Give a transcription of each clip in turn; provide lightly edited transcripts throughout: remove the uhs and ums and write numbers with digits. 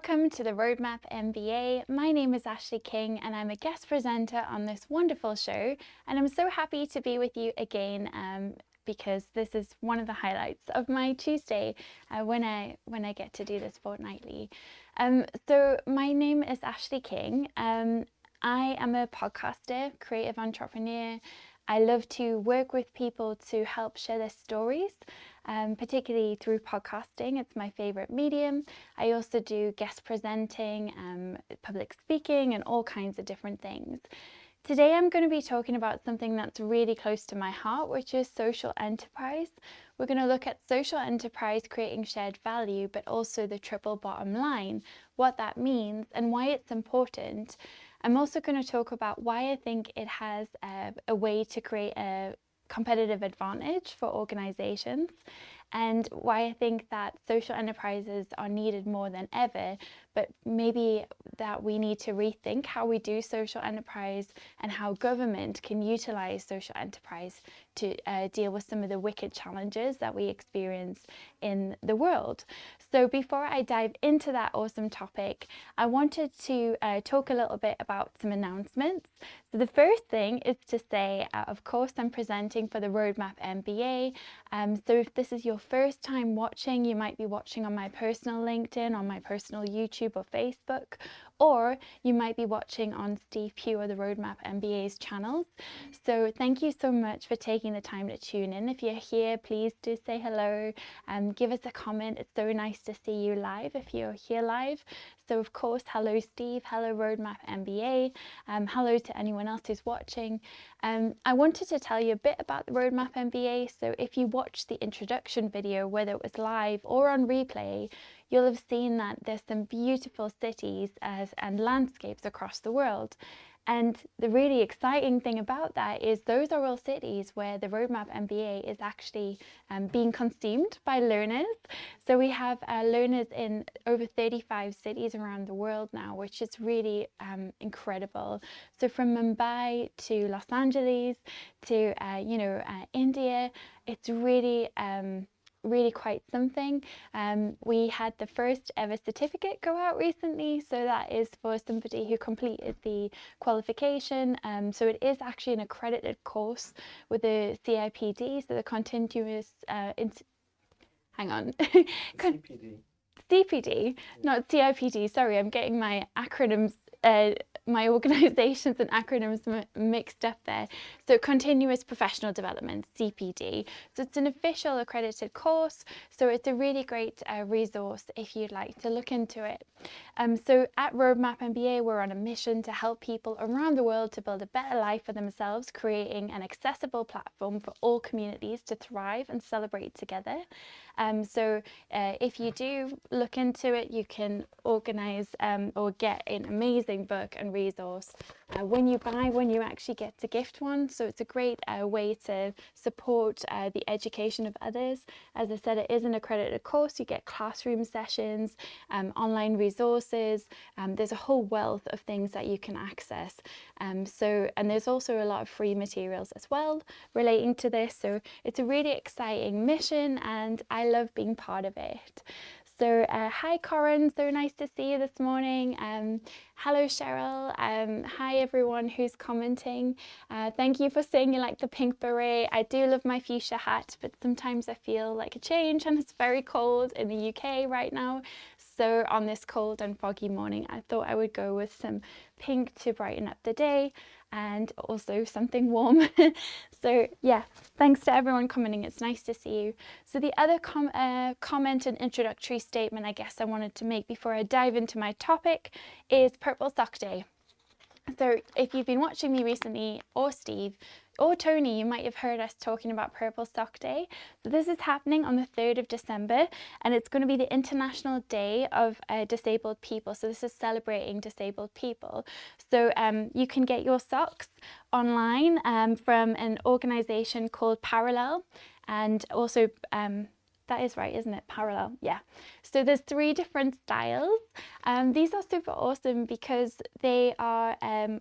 Welcome to the Roadmap MBA. My name is Ashley King and I'm a guest presenter on this wonderful show, and I'm so happy to be with you again because this is one of the highlights of my Tuesday when I get to do this fortnightly. So my name is Ashley King. I am a podcaster, creative entrepreneur. I love to work with people to help share their stories, particularly through podcasting. It's my favorite medium. I also do guest presenting, public speaking, and all kinds of different things. Today I'm going to be talking about something that's really close to my heart, which is social enterprise. We're going to look at social enterprise creating shared value, but also the triple bottom line, what that means and why it's important. I'm also going to talk about why I think it has a way to create a competitive advantage for organizations, and why I think that social enterprises are needed more than ever, but maybe that we need to rethink how we do social enterprise and how government can utilize social enterprise to deal with some of the wicked challenges that we experience in the world. So before I dive into that awesome topic, I wanted to talk a little bit about some announcements. So the first thing is to say, of course, I'm presenting for the Roadmap MBA. So if this is your first time watching, you might be watching on my personal LinkedIn, on my personal YouTube or Facebook, or you might be watching on Steve Pugh or the Roadmap MBA's channels. So thank you so much for taking the time to tune in. If you're here, please do say hello and give us a comment. It's so nice to see you live if you're here live. So of course, hello Steve, hello Roadmap MBA, hello to anyone else who's watching. I wanted to tell you a bit about the Roadmap MBA. So if you watched the introduction video, whether it was live or on replay, you'll have seen that there's some beautiful cities and landscapes across the world. And the really exciting thing about that is those are all cities where the Roadmap MBA is actually being consumed by learners. So we have learners in over 35 cities around the world now, which is really incredible. So from Mumbai to Los Angeles to India, it's really really quite something. We had the first ever certificate go out recently, so that is for somebody who completed the qualification. So it is actually an accredited course with the CIPD, so the continuous hang on CPD. CPD, not CIPD. Sorry, I'm getting my acronyms, my organizations and acronyms mixed up there. So Continuous Professional Development, CPD. So it's an official accredited course. So it's a really great resource if you'd like to look into it. So at Roadmap MBA, we're on a mission to help people around the world to build a better life for themselves, creating an accessible platform for all communities to thrive and celebrate together. So if you do look into it, you can organize or get an amazing book and resource when you actually get to gift one. So it's a great way to support the education of others. As I said, it is an accredited course. You get classroom sessions, online resources. There's a whole wealth of things that you can access. And there's also a lot of free materials as well relating to this. So it's a really exciting mission and I love being part of it. So hi Corin, so nice to see you this morning. Hello Cheryl, hi everyone who's commenting. Thank you for saying you like the pink beret. I do love my fuchsia hat, but sometimes I feel like a change and it's very cold in the UK right now. So on this cold and foggy morning, I thought I would go with some pink to brighten up the day and also something warm. So yeah, thanks to everyone commenting. It's nice to see you. So the other comment and introductory statement I guess I wanted to make before I dive into my topic is Purple Sock Day. So if you've been watching me recently, or Steve, or Tony, you might have heard us talking about Purple Sock Day. So this is happening on the 3rd of December, and it's going to be the International Day of Disabled People. So this is celebrating disabled people. So you can get your socks online from an organization called Parallel, and also that is right, isn't it? Parallel, yeah. So there's 3 different styles. These are super awesome because they are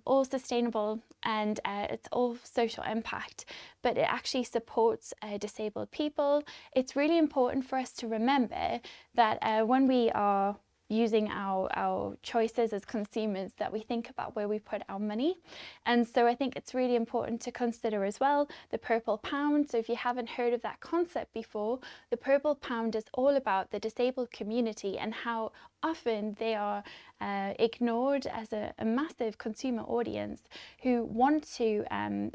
all sustainable and it's all social impact, but it actually supports disabled people. It's really important for us to remember that when we are using our choices as consumers, that we think about where we put our money. And so I think it's really important to consider as well the purple pound. So if you haven't heard of that concept before, the purple pound is all about the disabled community and how often they are ignored as a massive consumer audience who want to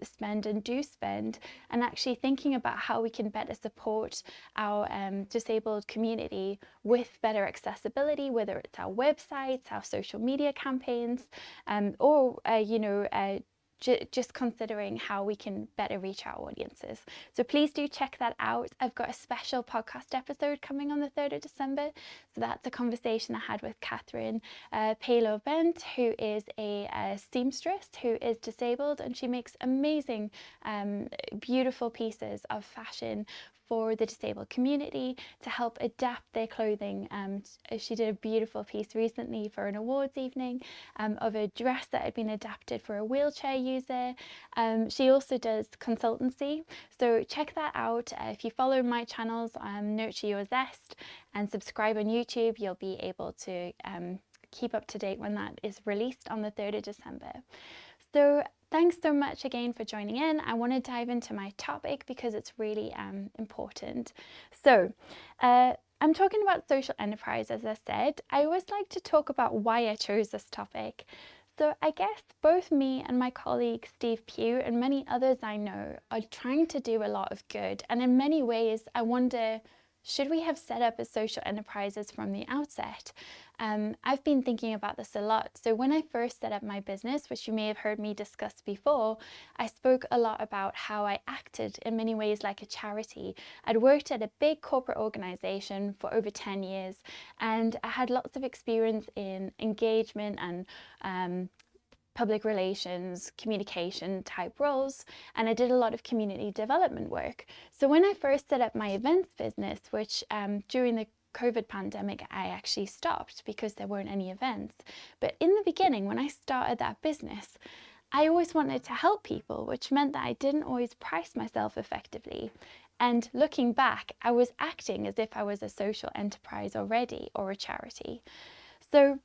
spend and do spend, and actually thinking about how we can better support our disabled community with better accessibility, whether it's our websites, our social media campaigns, or just considering how we can better reach our audiences. So please do check that out. I've got a special podcast episode coming on the 3rd of December. So that's a conversation I had with Catherine Palo-Bent, who is a seamstress who is disabled, and she makes amazing, beautiful pieces of fashion for the disabled community to help adapt their clothing. She did a beautiful piece recently for an awards evening of a dress that had been adapted for a wheelchair user. She also does consultancy, so check that out. If you follow my channels, Nurture Your Zest, and subscribe on YouTube, you'll be able to keep up to date when that is released on the 3rd of December. So thanks so much again for joining in. I want to dive into my topic because it's really important. So I'm talking about social enterprise, as I said. I always like to talk about why I chose this topic. So I guess both me and my colleague Steve Pugh and many others I know are trying to do a lot of good. And in many ways, I wonder, should we have set up as social enterprises from the outset? I've been thinking about this a lot. So when I first set up my business, which you may have heard me discuss before, I spoke a lot about how I acted in many ways like a charity. I'd worked at a big corporate organization for over 10 years, and I had lots of experience in engagement and public relations, communication type roles, and I did a lot of community development work. So when I first set up my events business, which during the COVID pandemic, I actually stopped because there weren't any events. But in the beginning, when I started that business, I always wanted to help people, which meant that I didn't always price myself effectively. And looking back, I was acting as if I was a social enterprise already, or a charity. So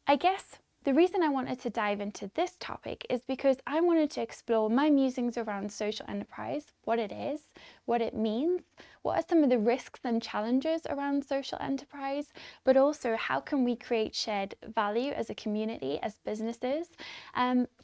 I guess the reason I wanted to dive into this topic is because I wanted to explore my musings around social enterprise, what it is, what it means, what are some of the risks and challenges around social enterprise, but also how can we create shared value as a community, as businesses.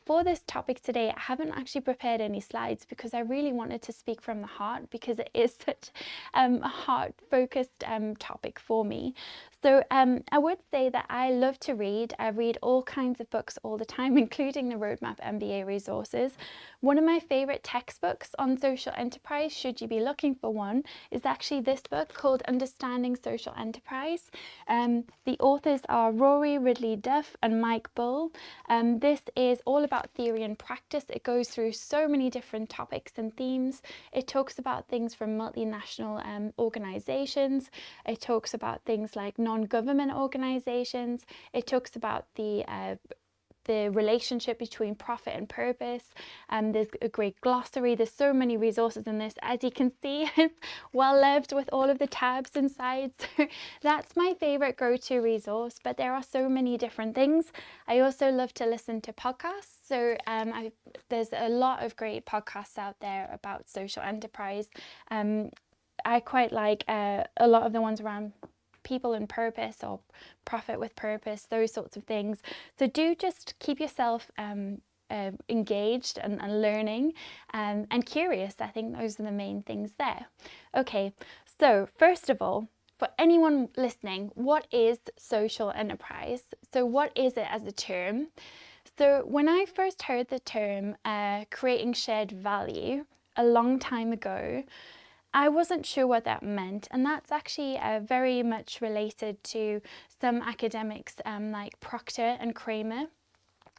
For this topic today, I haven't actually prepared any slides because I really wanted to speak from the heart, because it is such a heart-focused topic for me. So I would say that I love to read. I read all kinds of books all the time, including the Roadmap MBA resources. One of my favorite textbooks on social enterprise, should you be looking for one, is actually this book called Understanding Social Enterprise. The authors are Rory Ridley-Duff and Mike Bull. This is all about theory and practice. It goes through so many different topics and themes. It talks about things from multinational organizations. It talks about things like non-government organizations. It talks about the relationship between profit and purpose. There's a great glossary. There's so many resources in this. As you can see, it's well lived with all of the tabs inside. So that's my favorite go-to resource, but there are so many different things. I also love to listen to podcasts. So there's a lot of great podcasts out there about social enterprise. I quite like a lot of the ones around people and purpose, or profit with purpose, those sorts of things. So do just keep yourself engaged and learning and curious. I think those are the main things there. Okay, so first of all, for anyone listening, what is social enterprise? So what is it as a term? So when I first heard the term creating shared value a long time ago, I wasn't sure what that meant, and that's actually very much related to some academics like Proctor and Kramer.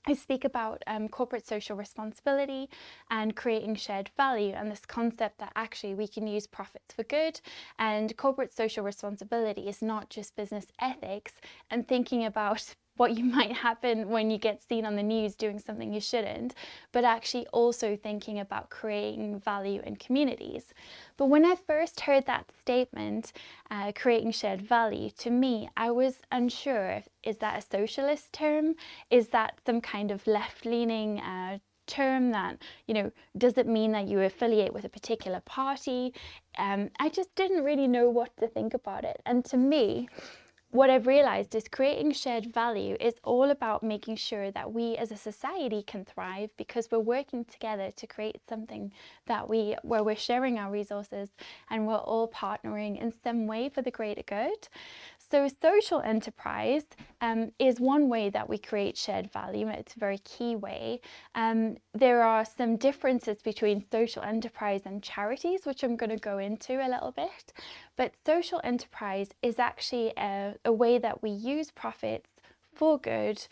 I speak about corporate social responsibility and creating shared value, and this concept that actually we can use profits for good, and corporate social responsibility is not just business ethics and thinking about what you might happen when you get seen on the news doing something you shouldn't, but actually also thinking about creating value in communities. But when I first heard that statement, creating shared value, to me, I was unsure if, is that a socialist term? Is that some kind of left-leaning term that, does it mean that you affiliate with a particular party? I just didn't really know what to think about it. And to me, what I've realized is creating shared value is all about making sure that we as a society can thrive, because we're working together to create something where we're sharing our resources and we're all partnering in some way for the greater good. So social enterprise is one way that we create shared value. It's a very key way. There are some differences between social enterprise and charities, which I'm going to go into a little bit. But social enterprise is actually a way that we use profits for good.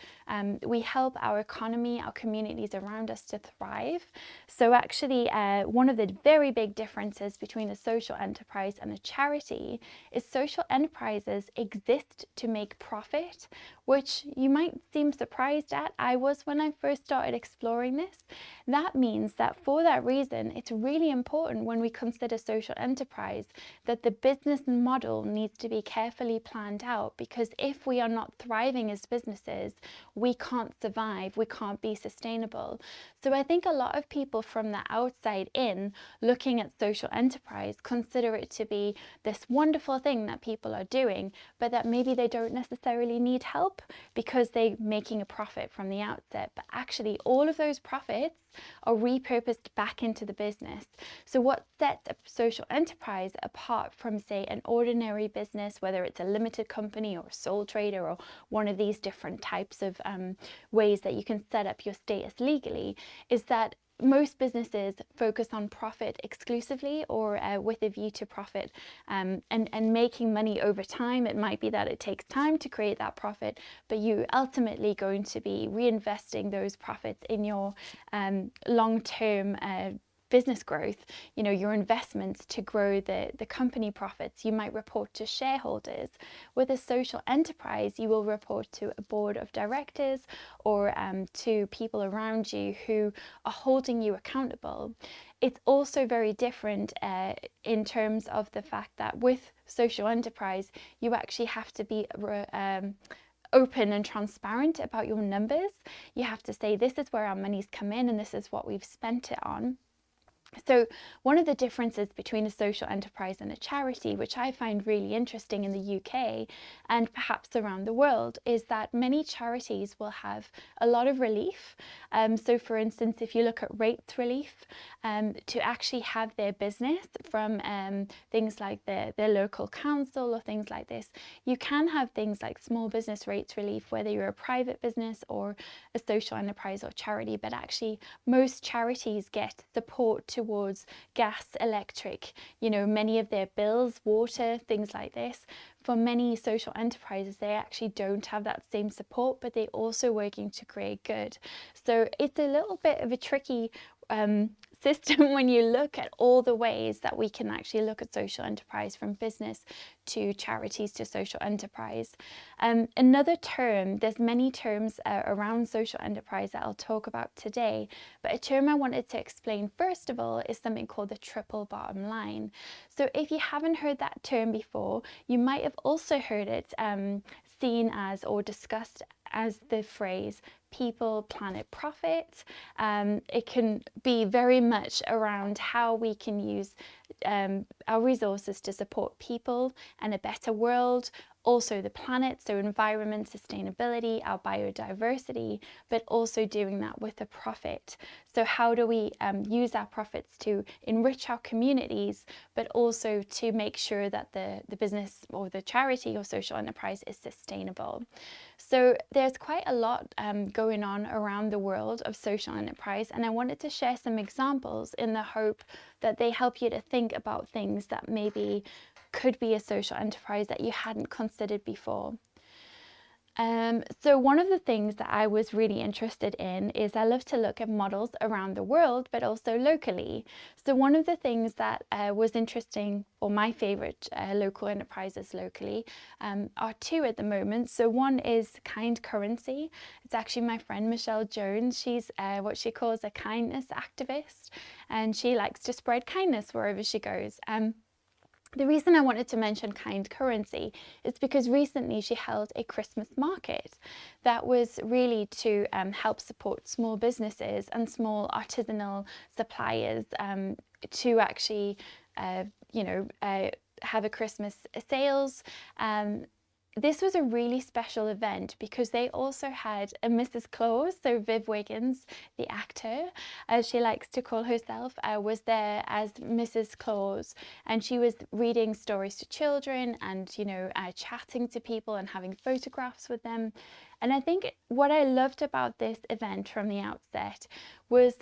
We help our economy, our communities around us to thrive. So actually, one of the very big differences between a social enterprise and a charity is social enterprises exist to make profit, which you might seem surprised at. I was when I first started exploring this. That means that for that reason, it's really important when we consider social enterprise that the business model needs to be carefully planned out, because if we are not thriving as businesses, we can't survive, we can't be sustainable. So I think a lot of people from the outside in looking at social enterprise consider it to be this wonderful thing that people are doing, but that maybe they don't necessarily need help because they're making a profit from the outset. But actually all of those profits are repurposed back into the business. So what sets a social enterprise apart from, say, an ordinary business, whether it's a limited company or a sole trader or one of these different types of ways that you can set up your status legally, is that most businesses focus on profit exclusively, or with a view to profit and making money over time. It might be that it takes time to create that profit, but you're ultimately going to be reinvesting those profits in your long-term business growth, your investments to grow the company profits. You might report to shareholders. With a social enterprise, you will report to a board of directors or to people around you who are holding you accountable. It's also very different in terms of the fact that with social enterprise, you actually have to be open and transparent about your numbers. You have to say, this is where our money's come in and this is what we've spent it on. So one of the differences between a social enterprise and a charity, which I find really interesting in the UK and perhaps around the world, is that many charities will have a lot of relief. So for instance, if you look at rates relief, to actually have their business from things like their local council or things like this, you can have things like small business rates relief, whether you're a private business or a social enterprise or charity. But actually most charities get support towards gas, electric, many of their bills, water, things like this. For many social enterprises, they actually don't have that same support, but they're also working to create good. So it's a little bit of a tricky system when you look at all the ways that we can actually look at social enterprise, from business to charities to social enterprise. Another term, there's many terms around social enterprise that I'll talk about today, but a term I wanted to explain first of all is something called the triple bottom line. So if you haven't heard that term before, you might have also heard it seen as or discussed as the phrase people, planet, profit. It can be very much around how we can use our resources to support people and a better world, also the planet, so environment, sustainability, our biodiversity, but also doing that with a profit. So how do we use our profits to enrich our communities, but also to make sure that the business or the charity or social enterprise is sustainable? So there's quite a lot going on around the world of social enterprise, and I wanted to share some examples in the hope that they help you to think about things that maybe could be a social enterprise that you hadn't considered before. So one of the things that I was really interested in is I love to look at models around the world, but also locally. So one of the things that was interesting, or my favorite local enterprises locally, are two at the moment. So one is Kind Currency. It's actually my friend Michelle Jones. She's what she calls a kindness activist, and she likes to spread kindness wherever she goes. The reason I wanted to mention Kind Currency is because recently she held a Christmas market that was really to help support small businesses and small artisanal suppliers to actually, have a Christmas sales. This was a really special event because they also had a Mrs. Claus, so Viv Wiggins, the actor, as she likes to call herself, was there as Mrs. Claus, and she was reading stories to children and, chatting to people and having photographs with them. And I think what I loved about this event from the outset was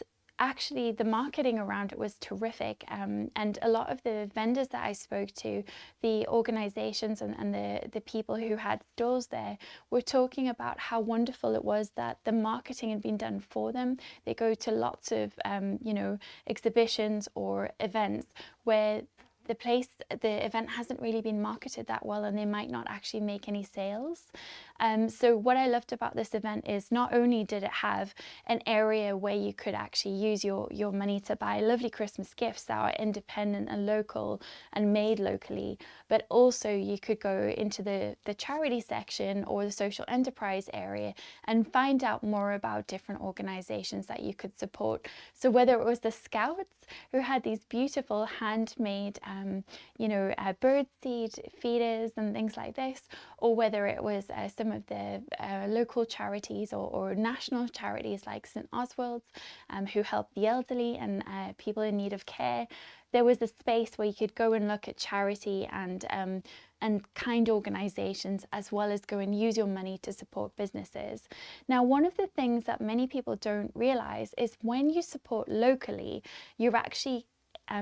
actually the marketing around it was terrific, and a lot of the vendors that I spoke to, the organizations and the people who had stalls there, were talking about how wonderful it was that the marketing had been done for them. They go to lots of exhibitions or events where the event hasn't really been marketed that well, and they might not actually make any sales. So what I loved about this event is not only did it have an area where you could actually use your money to buy lovely Christmas gifts that are independent and local and made locally, but also you could go into the charity section or the social enterprise area and find out more about different organizations that you could support. So whether it was the Scouts, who had these beautiful handmade bird seed feeders and things like this, or whether it was some of the local charities or national charities like St. Oswald's, who help the elderly and people in need of care. There was a space where you could go and look at charity and kind organizations, as well as go and use your money to support businesses. Now, one of the things that many people don't realize is when you support locally, you're actually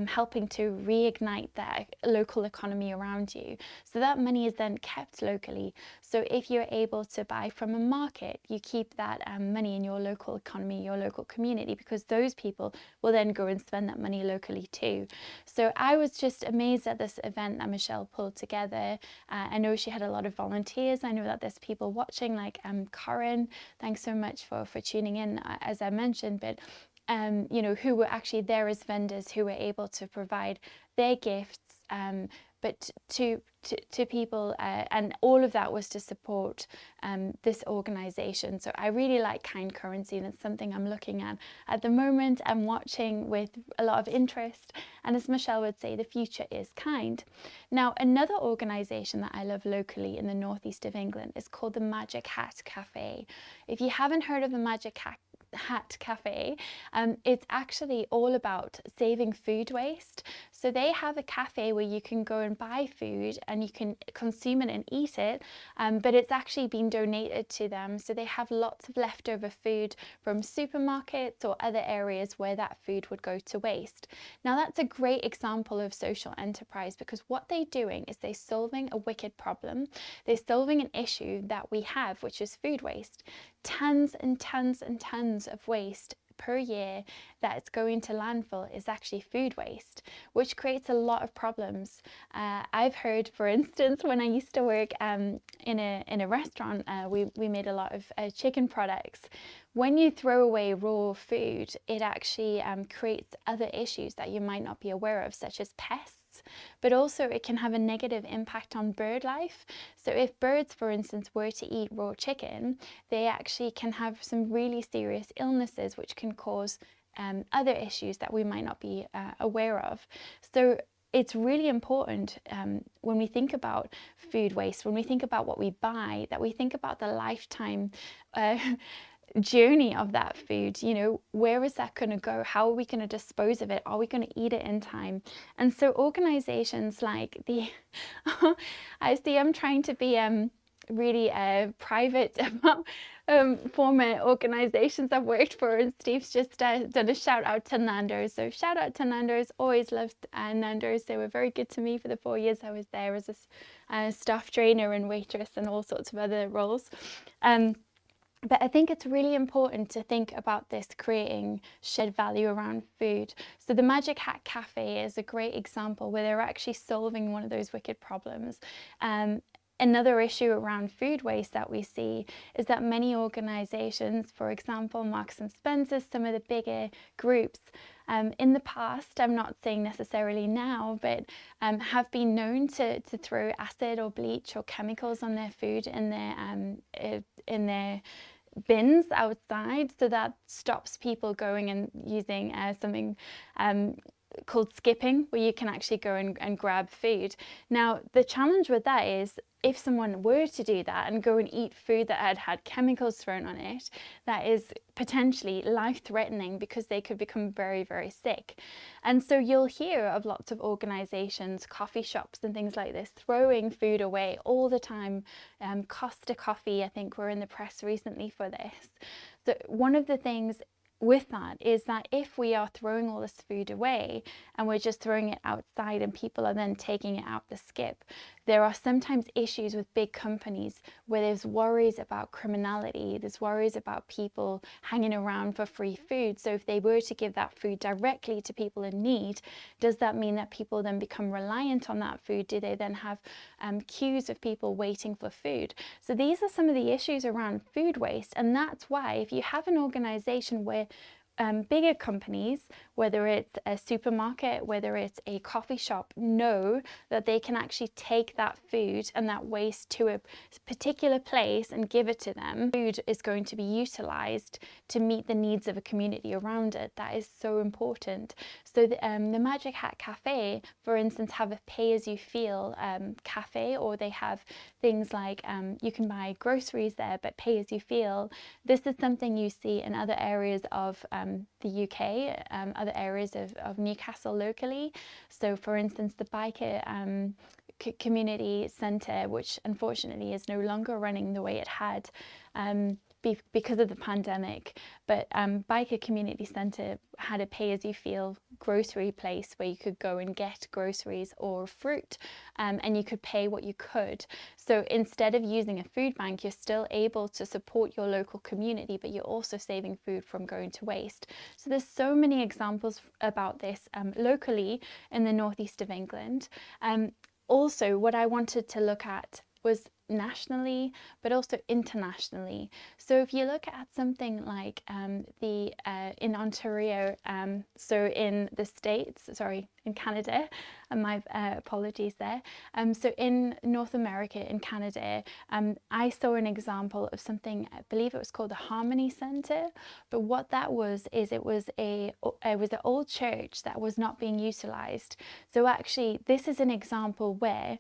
helping to reignite that local economy around you. So that money is then kept locally. So if you're able to buy from a market, you keep that money in your local economy, your local community, because those people will then go and spend that money locally too. So I was just amazed at this event that Michelle pulled together. I know she had a lot of volunteers. I know that there's people watching, like Corinne. Thanks so much for tuning in, as I mentioned, but who were actually there as vendors who were able to provide their gifts, but to people, and all of that was to support this organization. So I really like Kind Currency, and it's something I'm looking at the moment and watching with a lot of interest. And as Michelle would say, the future is kind. Now, another organization that I love locally in the northeast of England is called the Magic Hat Cafe. If you haven't heard of the Magic Hat Cafe, it's actually all about saving food waste. So they have a cafe where you can go and buy food and you can consume it and eat it, but it's actually been donated to them. So they have lots of leftover food from supermarkets or other areas where that food would go to waste. Now that's a great example of social enterprise, because what they're doing is they're solving a wicked problem. They're solving an issue that we have, which is food waste. Tons and tons and tons of waste per year that's going to landfill is actually food waste, which creates a lot of problems. I've heard, for instance, when I used to work in a restaurant, we made a lot of chicken products. When you throw away raw food, it actually creates other issues that you might not be aware of, such as pests. But also it can have a negative impact on bird life. So if birds, for instance, were to eat raw chicken, they actually can have some really serious illnesses, which can cause other issues that we might not be aware of. So it's really important when we think about food waste, when we think about what we buy, that we think about the lifetime journey of that food. Where is that going to go? How are we going to dispose of it? Are we going to eat it in time? And so organizations like I see I'm trying to be really private about former organizations I've worked for, and Steve's just done a shout out to Nando's. So shout out to Nando's. Always loved Nando's. They were very good to me for the 4 years I was there as a staff trainer and waitress and all sorts of other roles. But I think it's really important to think about this creating shared value around food. So the Magic Hat Cafe is a great example where they're actually solving one of those wicked problems. Another issue around food waste that we see is that many organisations, for example, Marks and Spencer, some of the bigger groups, in the past, I'm not saying necessarily now, but have been known to throw acid or bleach or chemicals on their food in their bins outside, so that stops people going and using something called skipping, where you can actually go and grab food. Now, the challenge with that is if someone were to do that and go and eat food that had chemicals thrown on it, that is potentially life-threatening because they could become very, very sick. And so you'll hear of lots of organizations, coffee shops and things like this, throwing food away all the time. Costa Coffee, I think, were in the press recently for this. So one of the things with that is that if we are throwing all this food away and we're just throwing it outside and people are then taking it out the skip, there are sometimes issues with big companies where there's worries about criminality, there's worries about people hanging around for free food. So if they were to give that food directly to people in need, does that mean that people then become reliant on that food? Do they then have queues of people waiting for food? So these are some of the issues around food waste, and that's why if you have an organization where bigger companies, whether it's a supermarket, whether it's a coffee shop, know that they can actually take that food and that waste to a particular place and give it to them. Food is going to be utilized to meet the needs of a community around it. That is so important. So the Magic Hat Cafe, for instance, have a pay-as-you-feel cafe, or they have things like you can buy groceries there, but pay as you feel. This is something you see in other areas of the UK, other areas of Newcastle locally. So for instance, the biker community centre, which unfortunately is no longer running the way it had because of the pandemic, but biker community centre had a pay-as-you-feel grocery place where you could go and get groceries or fruit, and you could pay what you could. So instead of using a food bank, you're still able to support your local community, but you're also saving food from going to waste. So there's so many examples about this locally in the northeast of England. Also, what I wanted to look at was nationally, but also internationally. So if you look at something like in Ontario, so in the States, sorry, in Canada, and my apologies there. So in North America, in Canada, I saw an example of something, I believe it was called the Harmony Centre. But what that was is it was an old church that was not being utilized. So actually, this is an example where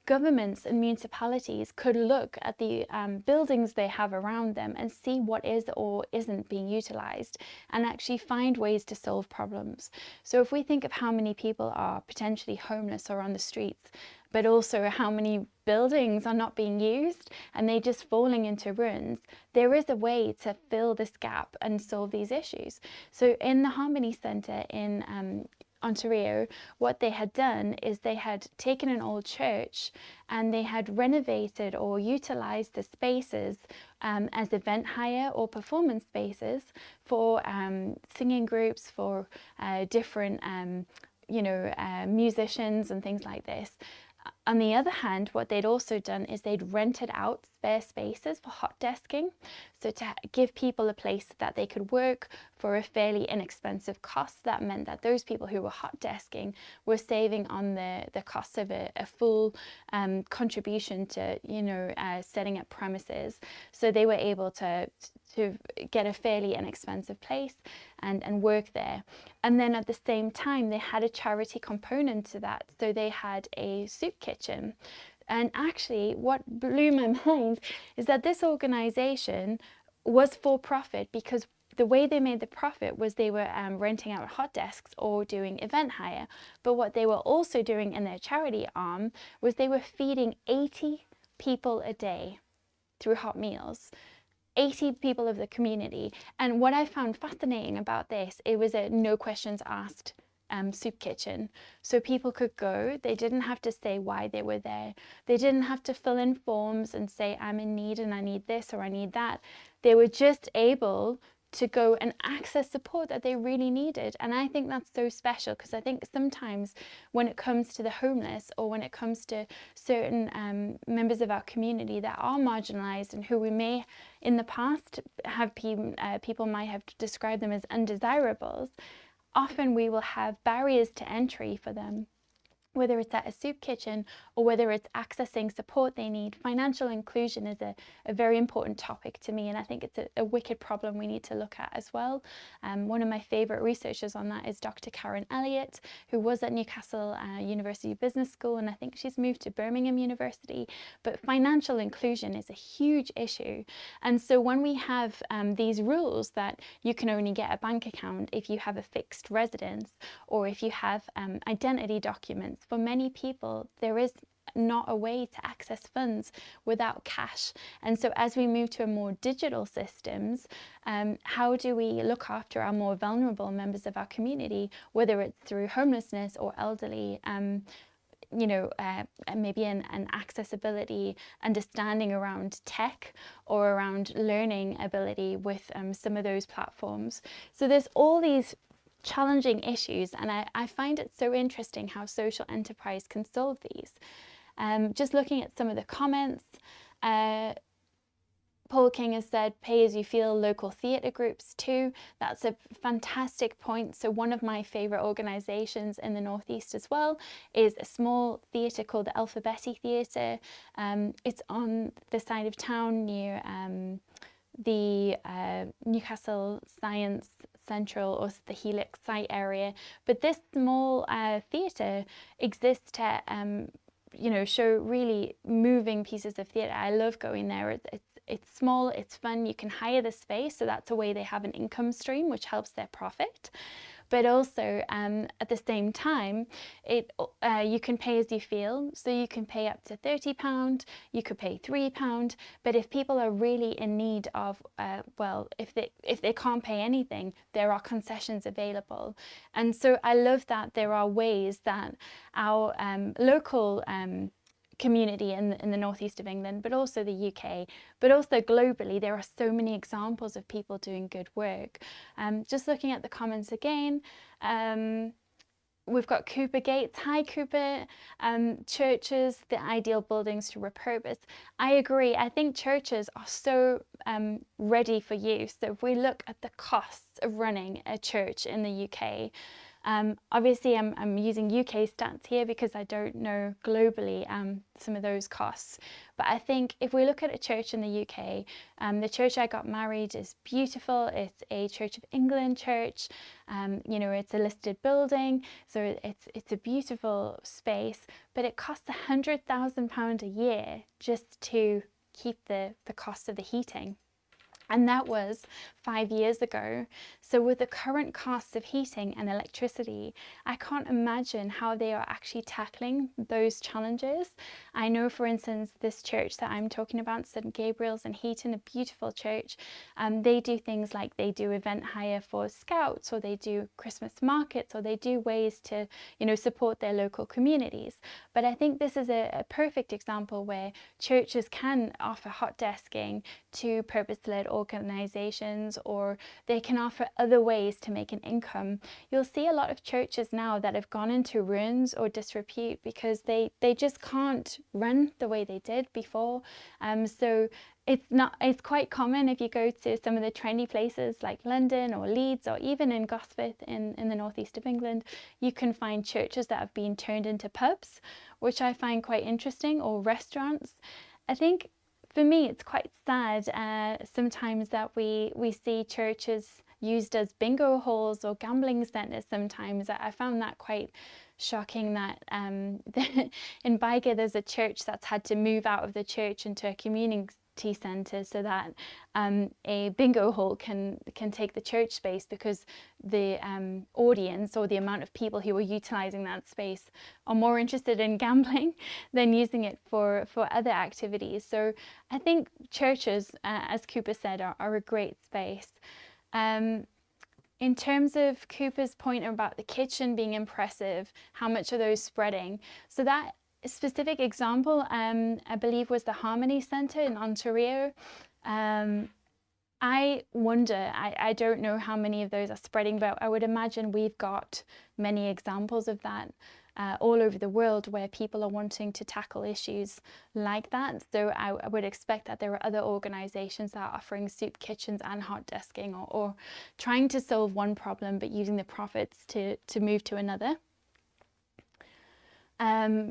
governments and municipalities could look at the buildings they have around them and see what is or isn't being utilized and actually find ways to solve problems. So if we think of how many people are potentially homeless or on the streets, but also how many buildings are not being used and they just falling into ruins, there is a way to fill this gap and solve these issues. So in the Harmony Centre in Ontario, what they had done is they had taken an old church and they had renovated or utilized the spaces as event hire or performance spaces for singing groups, for different musicians and things like this. On the other hand, what they'd also done is they'd rented out spare spaces for hot desking, so to give people a place that they could work for a fairly inexpensive cost. That meant that those people who were hot desking were saving on the cost of a full contribution to setting up premises. So they were able to get a fairly inexpensive place and work there. And then at the same time, they had a charity component to that. So they had a soup kitchen. And actually, what blew my mind is that this organization was for profit, because the way they made the profit was they were renting out hot desks or doing event hire. But what they were also doing in their charity arm was they were feeding 80 people a day. through hot meals. 80 people of the community. And what I found fascinating about this, it was a no questions asked soup kitchen. So people could go, they didn't have to say why they were there. They didn't have to fill in forms and say, I'm in need and I need this or I need that. They were just able to go and access support that they really needed. And I think that's so special, because I think sometimes when it comes to the homeless, or when it comes to certain members of our community that are marginalized and who we may in the past have people might have described them as undesirables, often we will have barriers to entry for them, whether it's at a soup kitchen or whether it's accessing support they need. Financial inclusion is a very important topic to me, and I think it's a wicked problem we need to look at as well. One of my favourite researchers on that is Dr. Karen Elliott, who was at Newcastle University Business School, and I think she's moved to Birmingham University. But financial inclusion is a huge issue. And so when we have these rules that you can only get a bank account if you have a fixed residence, or if you have identity documents, for many people, there is not a way to access funds without cash. And so as we move to a more digital systems, how do we look after our more vulnerable members of our community, whether it's through homelessness or elderly, maybe an accessibility understanding around tech or around learning ability with some of those platforms. So there's all these challenging issues, and I find it so interesting how social enterprise can solve these. Just looking at some of the comments, Paul King has said, pay as you feel, local theatre groups too. That's a fantastic point. So one of my favourite organisations in the Northeast as well is a small theatre called the Alphabetti Theatre. It's on the side of town near the Newcastle Science Central or the Helix site area. But this small theatre exists to show really moving pieces of theatre. I love going there. It's small, it's fun, you can hire the space, so that's a way they have an income stream which helps their profit. But also at the same time, you can pay as you feel. So you can pay up to £30, you could pay £3. But if people are really in need of, if they can't pay anything, there are concessions available. And so I love that there are ways that our local community in the northeast of England, but also the UK, but also globally, there are so many examples of people doing good work. Just looking at the comments again, we've got Cooper Gates. Hi Cooper. Churches, the ideal buildings to repurpose. I agree. I think churches are so ready for use. So if we look at the costs of running a church in the UK, obviously I'm using UK stats here because I don't know globally some of those costs. But I think if we look at a church in the UK, the church I got married is beautiful. It's a Church of England church. It's a listed building, so it's a beautiful space. But it costs £100,000 a year just to keep the cost of the heating. And that was 5 years ago. So with the current costs of heating and electricity, I can't imagine how they are actually tackling those challenges. I know, for instance, this church that I'm talking about, St. Gabriel's in Heaton, a beautiful church, they do things like they do event hire for scouts, or they do Christmas markets, or they do ways to, support their local communities. But I think this is a perfect example where churches can offer hot desking to purpose-led organizations, or they can offer other ways to make an income. You'll see a lot of churches now that have gone into ruins or disrepute because they just can't run the way they did before. So it's quite common if you go to some of the trendy places like London or Leeds, or even in Gosforth in the northeast of England, you can find churches that have been turned into pubs, which I find quite interesting, or restaurants. I think for me, it's quite sad sometimes that we see churches used as bingo halls or gambling centres sometimes. I found that quite shocking that in Baiga there's a church that's had to move out of the church into a centre so that a bingo hall can take the church space, because the audience or the amount of people who are utilising that space are more interested in gambling than using it for other activities. So I think churches, as Cooper said, are a great space. In terms of Cooper's point about the kitchen being impressive, how much are those spreading? So that specific example, I believe, was the Harmony Centre in Ontario. I wonder, I don't know how many of those are spreading, but I would imagine we've got many examples of that all over the world where people are wanting to tackle issues like that. So I would expect that there are other organisations that are offering soup kitchens and hot desking, or trying to solve one problem but using the profits to move to another.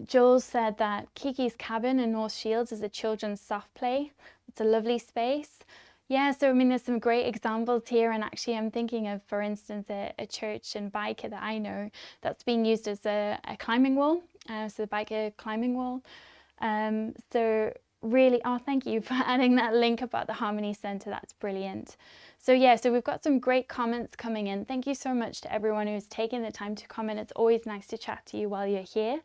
Joel said that Kiki's Cabin in North Shields is a children's soft play. It's a lovely space. Yeah, so I mean, there's some great examples here, and actually I'm thinking of, for instance, a church in Biker that I know that's being used as a climbing wall, so the Biker climbing wall. So really, oh, thank you for adding that link about the Harmony Centre, that's brilliant. So yeah, so we've got some great comments coming in. Thank you so much to everyone who's taken the time to comment. It's always nice to chat to you while you're here.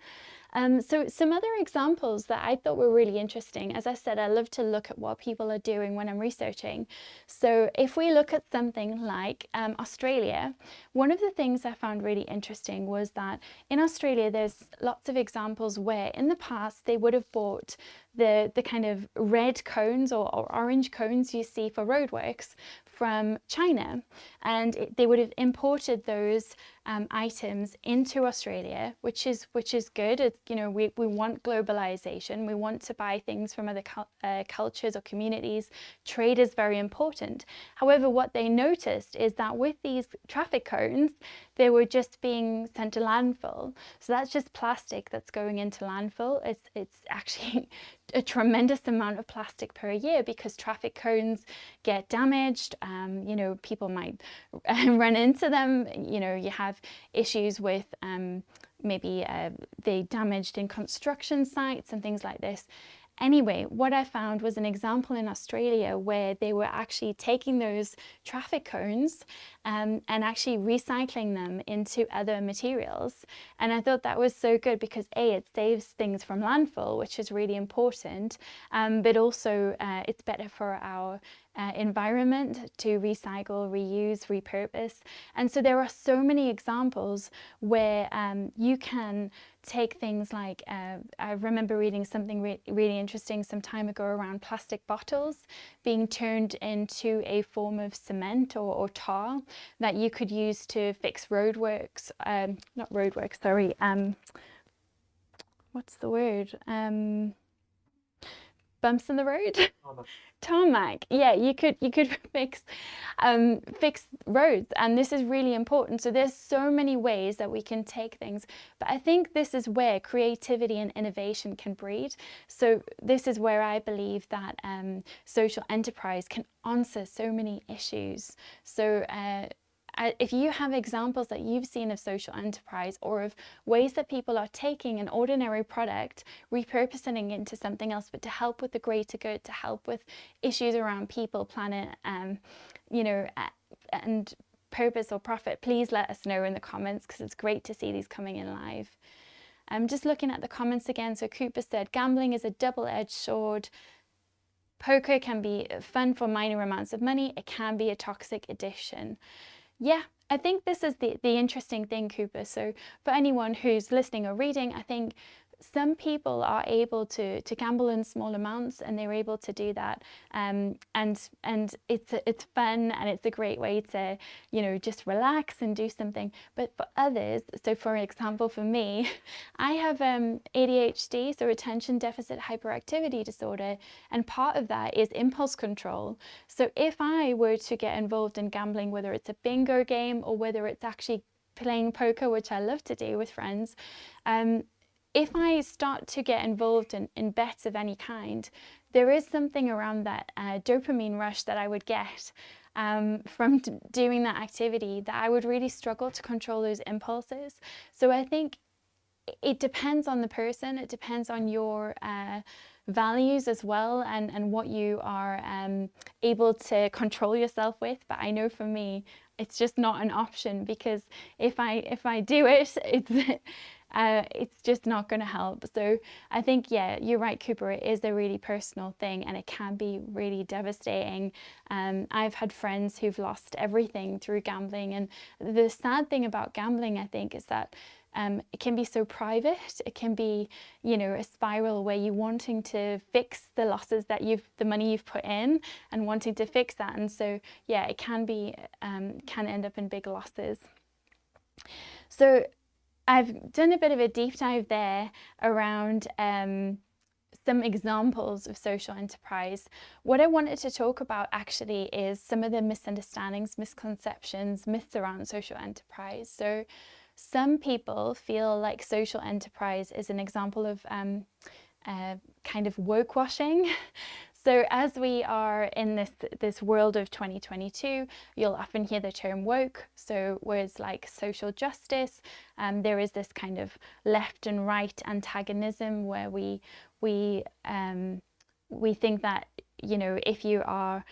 So some other examples that I thought were really interesting. As I said, I love to look at what people are doing when I'm researching. So if we look at something like Australia, one of the things I found really interesting was that in Australia, there's lots of examples where in the past they would have bought the kind of red cones or orange cones you see for roadworks from China, and they would have imported those items into Australia, which is good. It's, you know, we want globalization. We want to buy things from other cultures or communities. Trade is very important. However, what they noticed is that with these traffic cones, they were just being sent to landfill. So that's just plastic that's going into landfill. It's actually a tremendous amount of plastic per year, because traffic cones get damaged. You know, people might run into them. You know, you have issues with maybe they damaged in construction sites and things like this. Anyway, what I found was an example in Australia where they were actually taking those traffic cones and actually recycling them into other materials. And I thought that was so good because A, it saves things from landfill, which is really important, but also it's better for our environment to recycle, reuse, repurpose. And so there are so many examples where you can take things like, I remember reading something really interesting some time ago around plastic bottles being turned into a form of cement or tar that you could use to fix roadworks, not roadworks, sorry, what's the word? Bumps in the road? Tarmac. Yeah, you could fix roads, and this is really important. So there's so many ways that we can take things, but I think this is where creativity and innovation can breed. So this is where I believe that social enterprise can answer so many issues. So if you have examples that you've seen of social enterprise, or of ways that people are taking an ordinary product, repurposing it into something else, but to help with the greater good, to help with issues around people, planet, you know, and purpose or profit, please let us know in the comments, because it's great to see these coming in live. I'm just looking at the comments again. So Cooper said, gambling is a double-edged sword. Poker can be fun for minor amounts of money. It can be a toxic addiction. Yeah, I think this is the interesting thing, Cooper. So for anyone who's listening or reading, I think some people are able to gamble in small amounts, and they're able to do that, and it's fun, and it's a great way to, you know, just relax and do something. But for others, so for example, for me, I have ADHD, so attention deficit hyperactivity disorder, and part of that is impulse control. So if I were to get involved in gambling, whether it's a bingo game or whether it's actually playing poker, which I love to do with friends, if I start to get involved in bets of any kind, there is something around that dopamine rush that I would get from doing that activity, that I would really struggle to control those impulses. So I think it depends on the person. It depends on your values as well, and what you are able to control yourself with. But I know for me, it's just not an option, because if I do it, it's just not going to help. So I think, yeah, you're right, Cooper, it is a really personal thing, and it can be really devastating. I've had friends who've lost everything through gambling, and the sad thing about gambling, I think, is that it can be so private. It can be, you know, a spiral where you're wanting to fix the losses that the money you've put in, and wanting to fix that. And so, yeah, it can be, can end up in big losses. So I've done a bit of a deep dive there around some examples of social enterprise. What I wanted to talk about actually is some of the misunderstandings, misconceptions, myths around social enterprise. So some people feel like social enterprise is an example of kind of woke washing. So as we are in this world of 2022, you'll often hear the term woke. So words like social justice, there is this kind of left and right antagonism where we think that, you know, if you are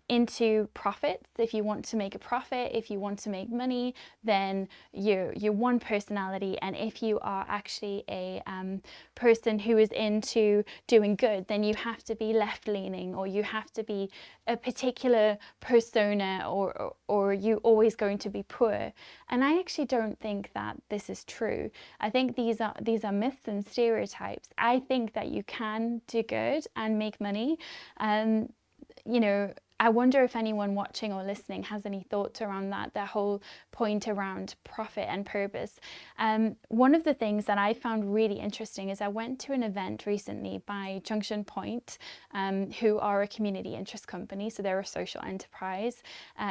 into profits, if you want to make a profit, if you want to make money, then you're one personality. And if you are actually a person who is into doing good, then you have to be left-leaning, or you have to be a particular persona, or you're always going to be poor. And I actually don't think that this is true. I think these are myths and stereotypes. I think that you can do good and make money. You know, I wonder if anyone watching or listening has any thoughts around that whole point around profit and purpose. One of the things that I found really interesting is I went to an event recently by Junction Point, who are a community interest company. So they're a social enterprise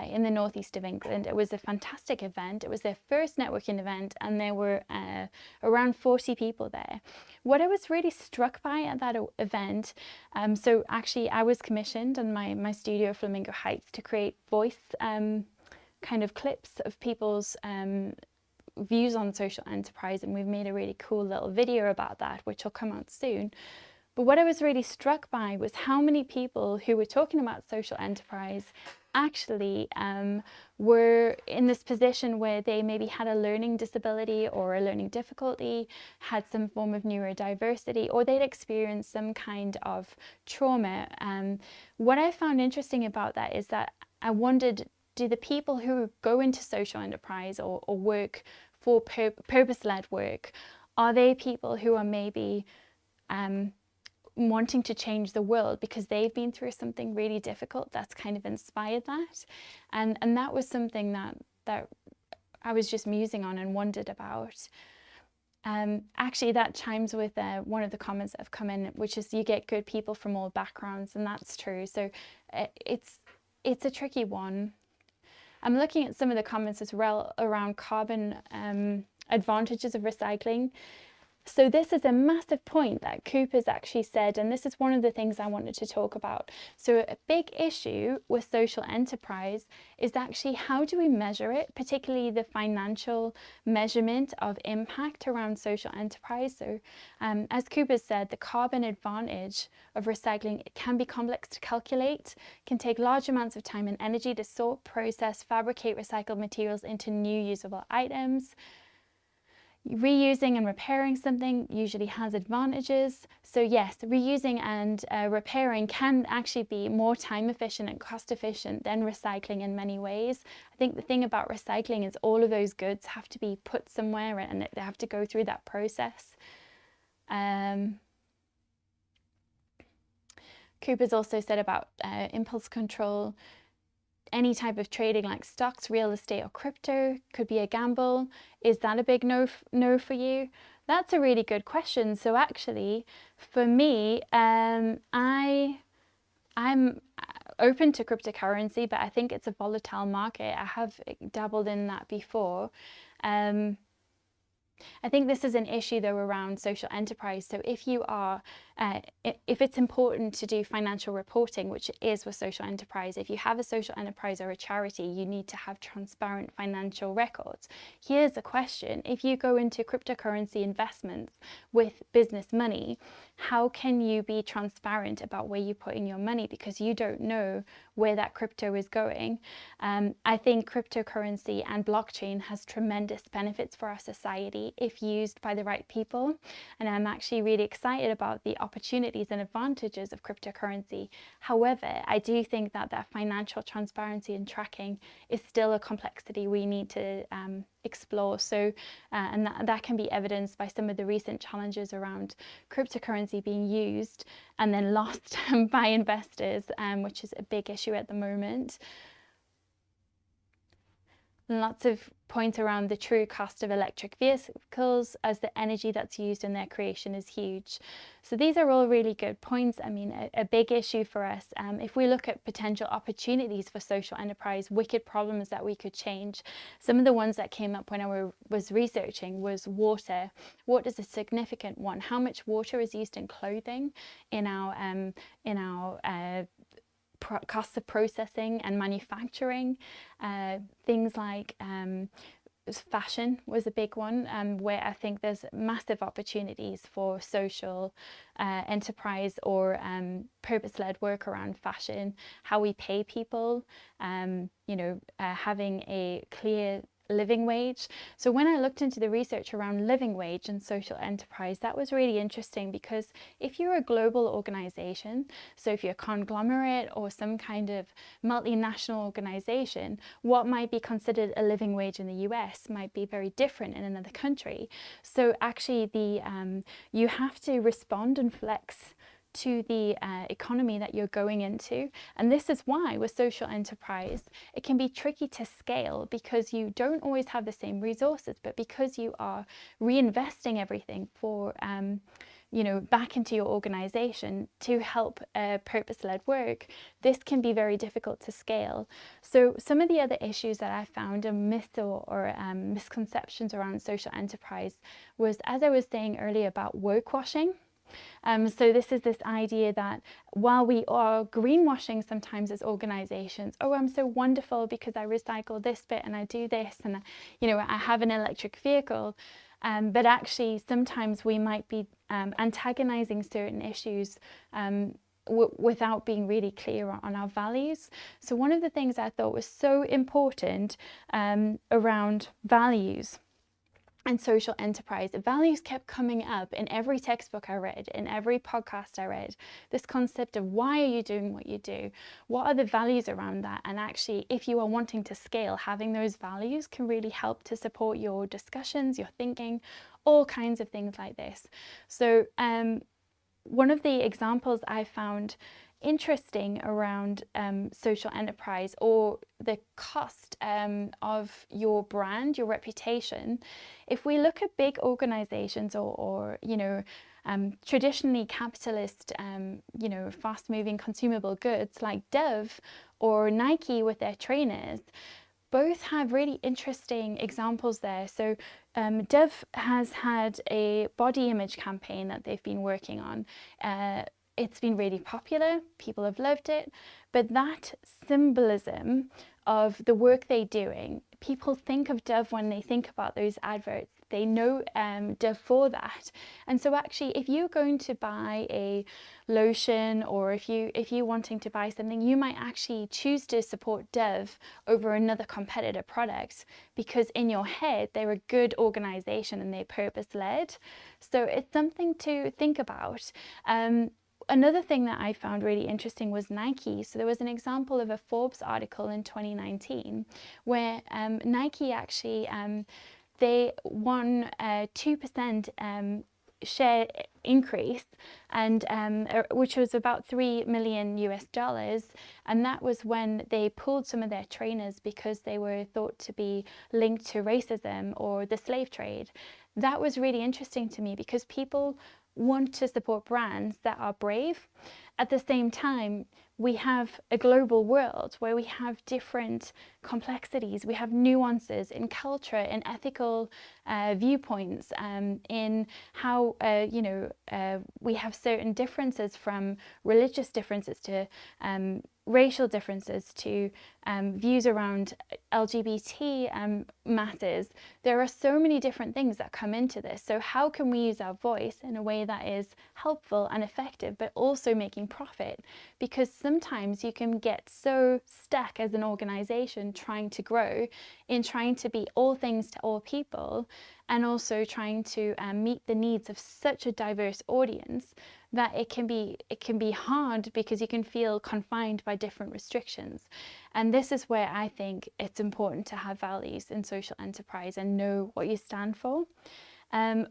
in the northeast of England. It was a fantastic event. It was their first networking event, and there were around 40 people there. What I was really struck by at that event, so actually I was commissioned on my studio Flamingo Heights to create voice kind of clips of people's views on social enterprise, and we've made a really cool little video about that, which will come out soon. But what I was really struck by was how many people who were talking about social enterprise actually were in this position where they maybe had a learning disability or a learning difficulty, had some form of neurodiversity, or they'd experienced some kind of trauma. What I found interesting about that is that I wondered, do the people who go into social enterprise or work for purpose-led work, are they people who are maybe wanting to change the world because they've been through something really difficult that's kind of inspired that? And that was something that I was just musing on and wondered about. Actually, that chimes with one of the comments that have come in, which is you get good people from all backgrounds, and that's true. So it's a tricky one. I'm looking at some of the comments as well around carbon advantages of recycling. So this is a massive point that Cooper's actually said, and this is one of the things I wanted to talk about. So a big issue with social enterprise is actually how do we measure it, particularly the financial measurement of impact around social enterprise. So as Cooper said, the carbon advantage of recycling, it can be complex to calculate, can take large amounts of time and energy to sort, process, fabricate recycled materials into new usable items. Reusing and repairing something usually has advantages. So yes, reusing and repairing can actually be more time efficient and cost efficient than recycling in many ways. I think the thing about recycling is all of those goods have to be put somewhere and they have to go through that process. Cooper's also said about impulse control. Any type of trading like stocks, real estate or crypto could be a gamble. Is that a big no for you? That's a really good question. So actually, for me, I'm open to cryptocurrency, but I think it's a volatile market. I have dabbled in that before. I think this is an issue though around social enterprise. So if you are, if it's important to do financial reporting, which it is with social enterprise, if you have a social enterprise or a charity, you need to have transparent financial records. Here's a question: if you go into cryptocurrency investments with business money, how can you be transparent about where you're putting your money, because you don't know where that crypto is going. I think cryptocurrency and blockchain has tremendous benefits for our society if used by the right people. And I'm actually really excited about the opportunities and advantages of cryptocurrency. However, I do think that financial transparency and tracking is still a complexity we need to explore. So, and that can be evidenced by some of the recent challenges around cryptocurrency being used and then lost by investors, which is a big issue at the moment. Lots of points around the true cost of electric vehicles, as the energy that's used in their creation is huge. So these are all really good points. I mean, a big issue for us, if we look at potential opportunities for social enterprise, wicked problems that we could change, some of the ones that came up when I was researching was water. Water is a significant one. How much water is used in clothing, in our costs of processing and manufacturing. Things like fashion was a big one, where I think there's massive opportunities for social enterprise or purpose-led work around fashion, how we pay people, having a clear living wage. So when I looked into the research around living wage and social enterprise, that was really interesting, because if you're a global organization, so if you're a conglomerate or some kind of multinational organization, what might be considered a living wage in the US might be very different in another country. So actually you have to respond and flex to the economy that you're going into. And this is why with social enterprise, it can be tricky to scale, because you don't always have the same resources, but because you are reinvesting everything for back into your organization to help purpose-led work, this can be very difficult to scale. So some of the other issues that I found, a myth or misconceptions around social enterprise, was, as I was saying earlier, about woke washing. So this is this idea that while we are greenwashing sometimes as organizations, oh, I'm so wonderful because I recycle this bit and I do this, and I have an electric vehicle, but actually sometimes we might be antagonizing certain issues without being really clear on our values. So one of the things I thought was so important around values and social enterprise, values kept coming up in every textbook I read, in every podcast I read. This concept of, why are you doing what you do? What are the values around that? And actually, if you are wanting to scale, having those values can really help to support your discussions, your thinking, all kinds of things like this. So one of the examples I found interesting around social enterprise, or the cost of your brand, your reputation. If we look at big organizations or traditionally capitalist, fast-moving consumable goods like Dove or Nike with their trainers, both have really interesting examples there. So Dove has had a body image campaign that they've been working on. It's been really popular, people have loved it, but that symbolism of the work they're doing, people think of Dove when they think about those adverts. They know Dove for that. And so actually, if you're going to buy a lotion, or if you're wanting to buy something, you might actually choose to support Dove over another competitor product, because in your head, they're a good organization and they're purpose-led. So it's something to think about. Another thing that I found really interesting was Nike. So there was an example of a Forbes article in 2019 where Nike actually, they won a 2% share increase, and which was about $3 million US. And that was when they pulled some of their trainers because they were thought to be linked to racism or the slave trade. That was really interesting to me, because people want to support brands that are brave, At the same time, we have a global world where we have different complexities, we have nuances in culture, in ethical viewpoints, in how, we have certain differences, from religious differences to racial differences to views around LGBT matters. There are so many different things that come into this. So how can we use our voice in a way that is helpful and effective, but also making profit? Because sometimes you can get so stuck as an organization trying to grow, in trying to be all things to all people, and also trying to meet the needs of such a diverse audience, that it can be hard, because you can feel confined by different restrictions. And this is where I think it's important to have values in social enterprise and know what you stand for.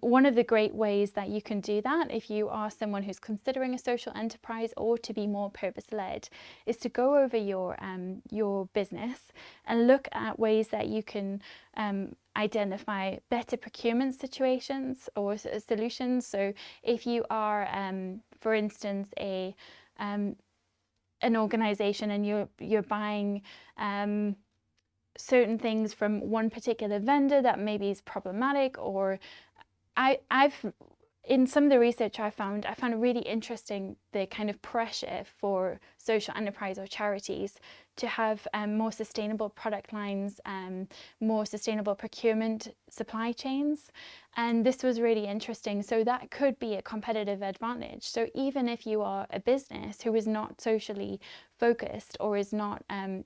One of the great ways that you can do that, if you are someone who's considering a social enterprise or to be more purpose-led, is to go over your business and look at ways that you can identify better procurement situations or solutions. So if you are, for instance, an organization, and you're buying certain things from one particular vendor that maybe is problematic, or I've in some of the research I found it really interesting, the kind of pressure for social enterprise or charities to have more sustainable product lines, more sustainable procurement supply chains. And this was really interesting. So that could be a competitive advantage. So even if you are a business who is not socially focused or is not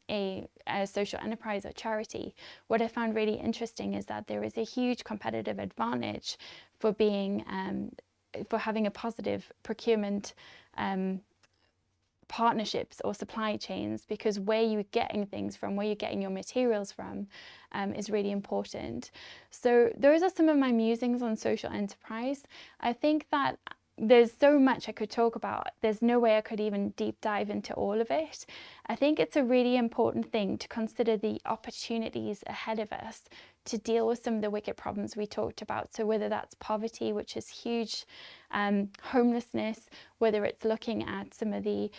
a social enterprise or charity, what I found really interesting is that there is a huge competitive advantage for being for having a positive procurement partnerships or supply chains, because where you're getting things from, where you're getting your materials from, is really important. So those are some of my musings on social enterprise. I think that there's so much I could talk about. There's no way I could even deep dive into all of it. I think it's a really important thing to consider the opportunities ahead of us to deal with some of the wicked problems we talked about. So whether that's poverty, which is huge, homelessness, whether it's looking at some of the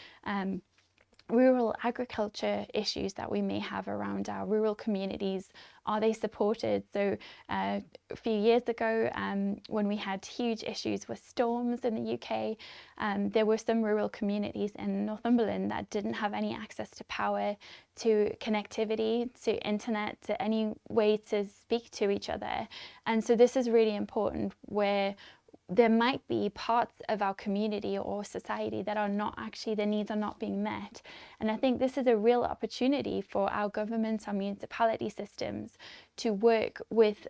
rural agriculture issues that we may have around our rural communities. Are they supported? So a few years ago, when we had huge issues with storms in the UK, there were some rural communities in Northumberland that didn't have any access to power, to connectivity, to internet, to any way to speak to each other. And so this is really important, where there might be parts of our community or society that are not actually, their needs are not being met. And I think this is a real opportunity for our governments, our municipality systems, to work with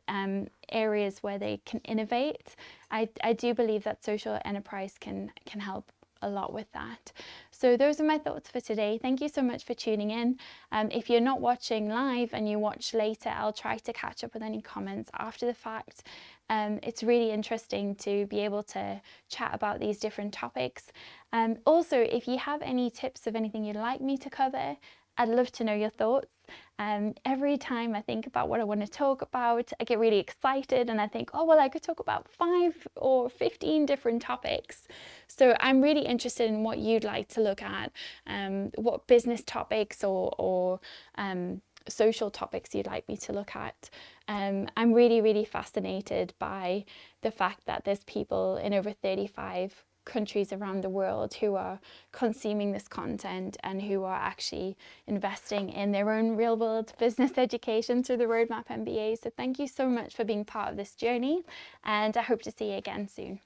areas where they can innovate. I do believe that social enterprise can help a lot with that. So those are my thoughts for today. Thank you so much for tuning in. If you're not watching live and you watch later, I'll try to catch up with any comments after the fact. It's really interesting to be able to chat about these different topics. Also, if you have any tips of anything you'd like me to cover, I'd love to know your thoughts. Every time I think about what I want to talk about, I get really excited and I think, oh, well, I could talk about 5 or 15 different topics. So I'm really interested in what you'd like to look at, what business topics or social topics you'd like me to look at. I'm really, really fascinated by the fact that there's people in over 35 countries around the world who are consuming this content and who are actually investing in their own real world business education through the Roadmap MBA. So thank you so much for being part of this journey, and I hope to see you again soon.